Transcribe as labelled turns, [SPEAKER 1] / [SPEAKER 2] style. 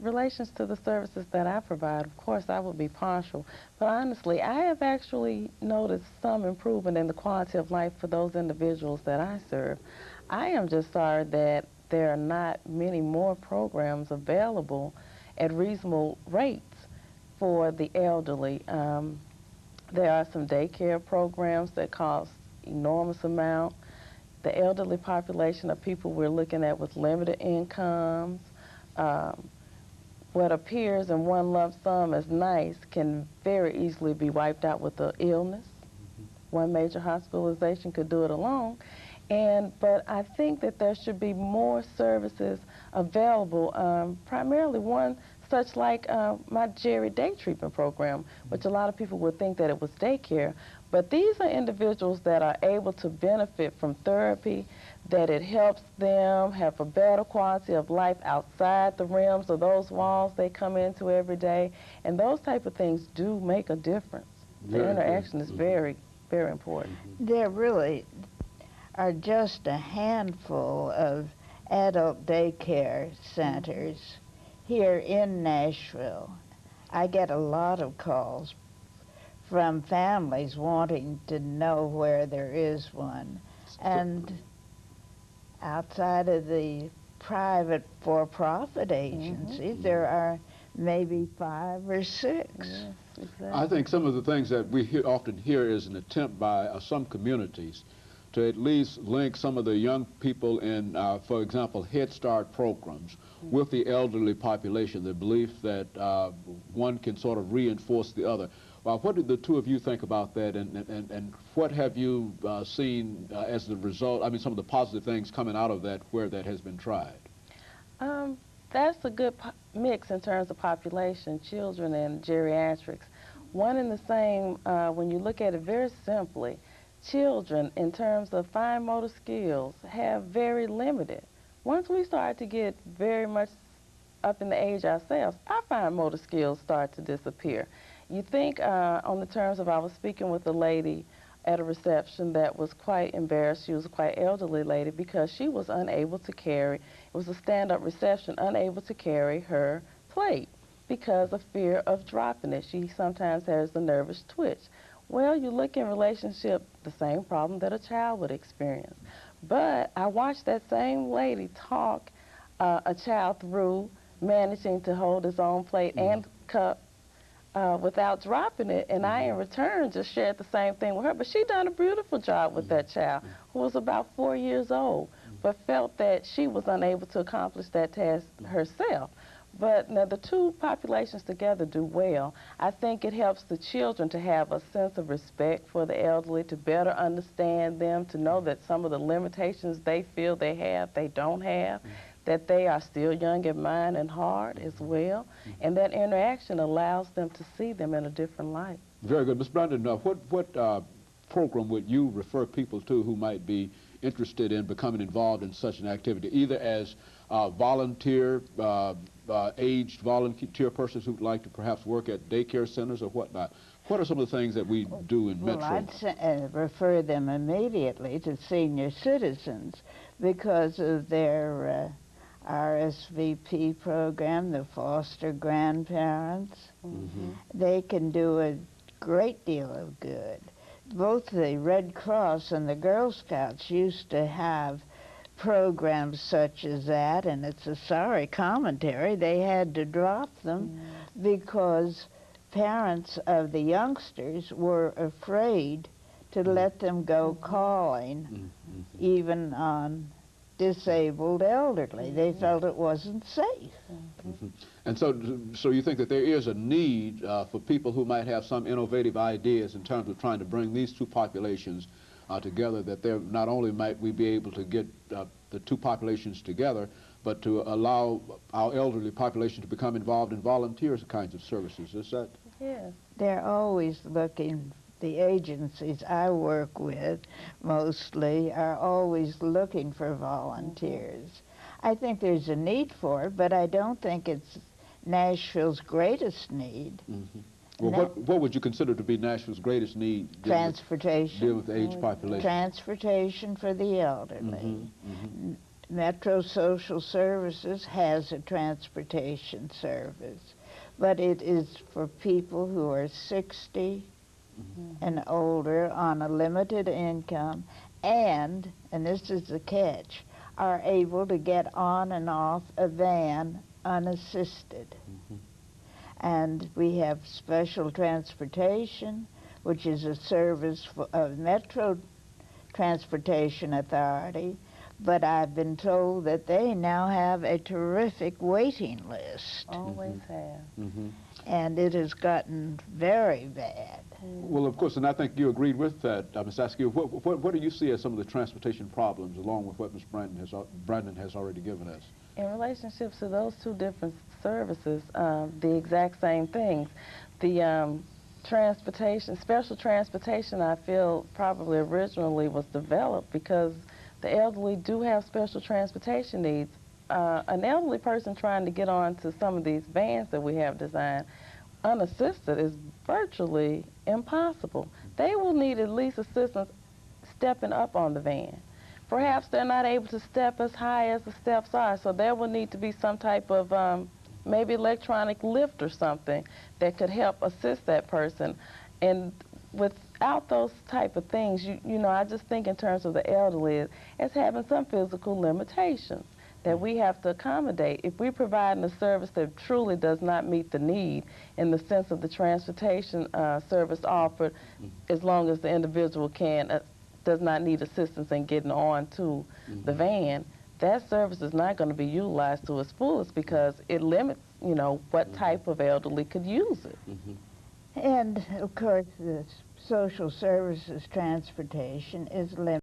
[SPEAKER 1] relations to the services that I provide, of course, I would be partial. But honestly, I have actually noticed some improvement in the quality of life for those individuals that I serve. I am just sorry that there are not many more programs available at reasonable rates for the elderly. There are some daycare programs that cost enormous amount. The elderly population of people we're looking at with limited incomes, what appears in one lump sum as nice can very easily be wiped out with an illness. One major hospitalization could do it alone. But I think that there should be more services available, primarily one such like my Jerry Day Treatment Program, which a lot of people would think that it was daycare. But these are individuals that are able to benefit from therapy, that it helps them have a better quality of life outside the rims of those walls they come into every day. And those type of things do make a difference. The interaction is very, very important.
[SPEAKER 2] There really are just a handful of adult daycare centers here in Nashville. I get a lot of calls from families wanting to know where there is one. And outside of the private for-profit agencies, there are maybe 5 or 6.
[SPEAKER 1] Yes, exactly.
[SPEAKER 3] I think some of the things that we often hear is an attempt by some communities to at least link some of the young people in, for example, Head Start programs with the elderly population, the belief that one can sort of reinforce the other. Well, what did the two of you think about that, and what have you seen as the result, I mean, some of the positive things coming out of that where that has been tried?
[SPEAKER 1] That's a good mix in terms of population, children and geriatrics. One and the same, when you look at it very simply, children, in terms of fine motor skills, have very limited. Once we start to get very much up in the age ourselves, our fine motor skills start to disappear. You think on the terms of, I was speaking with a lady at a reception that was quite embarrassed. She was a quite elderly lady because she was unable to carry, it was a stand-up reception, unable to carry her plate because of fear of dropping it. She sometimes has a nervous twitch. Well, you look in relationship, the same problem that a child would experience. But I watched that same lady talk a child through managing to hold his own plate and cup without dropping it, and I, in return, just shared the same thing with her. But she done a beautiful job with that child, who was about 4 years old, but felt that she was unable to accomplish that task herself. But now the two populations together do well. I think it helps the children to have a sense of respect for the elderly, to better understand them, to know that some of the limitations they feel they have, they don't have, that they are still young in mind and heart as well. And that interaction allows them to see them in a different light.
[SPEAKER 3] Very good. Ms. Brandon, what program would you refer people to who might be interested in becoming involved in such an activity, either as volunteer, aged volunteer persons who'd like to perhaps work at daycare centers or whatnot? What are some of the things that we do in Metro?
[SPEAKER 2] Well, I'd refer them immediately to senior citizens because of their RSVP program, the foster grandparents. They can do a great deal of good. Both the Red Cross and the Girl Scouts used to have programs such as that, and it's a sorry commentary. They had to drop them because parents of the youngsters were afraid to let them go calling, even on disabled elderly. They felt it wasn't safe.
[SPEAKER 3] And so you think that there is a need for people who might have some innovative ideas in terms of trying to bring these two populations together, that there not only might we be able to get the two populations together, but to allow our elderly population to become involved in volunteer kinds of services. Is that?
[SPEAKER 1] Yes.
[SPEAKER 2] They're always looking, the agencies I work with mostly are always looking for volunteers. I think there's a need for it, but I don't think it's Nashville's greatest need.
[SPEAKER 3] Well, what would you consider to be Nashville's greatest need?
[SPEAKER 2] Transportation.
[SPEAKER 3] Deal with the aged population.
[SPEAKER 2] Transportation for the elderly. Metro Social Services has a transportation service, but it is for people who are 60 and older on a limited income and this is the catch, are able to get on and off a van unassisted. And we have special transportation, which is a service of Metro Transportation Authority, but I've been told that they now have a terrific waiting list.
[SPEAKER 1] Always have.
[SPEAKER 2] And it has gotten very bad.
[SPEAKER 3] Well, of course, and I think you agreed with that, Ms. Askew. What do you see as some of the transportation problems, along with what Ms. Brandon has already given us?
[SPEAKER 1] In relationships to those two different services, the exact same things. The special transportation, I feel probably originally was developed because the elderly do have special transportation needs. An elderly person trying to get on to some of these vans that we have designed unassisted is virtually impossible. They will need at least assistance stepping up on the van. Perhaps they're not able to step as high as the steps are, so there will need to be some type of maybe electronic lift or something that could help assist that person. And without those type of things, you know, I just think in terms of the elderly as having some physical limitations that we have to accommodate. If we're providing a service that truly does not meet the need in the sense of the transportation service offered, as long as the individual does not need assistance in getting on to the van, that service is not going to be utilized to its fullest because it limits, you know, what type of elderly could use it.
[SPEAKER 2] And, of course, the social services transportation is limited.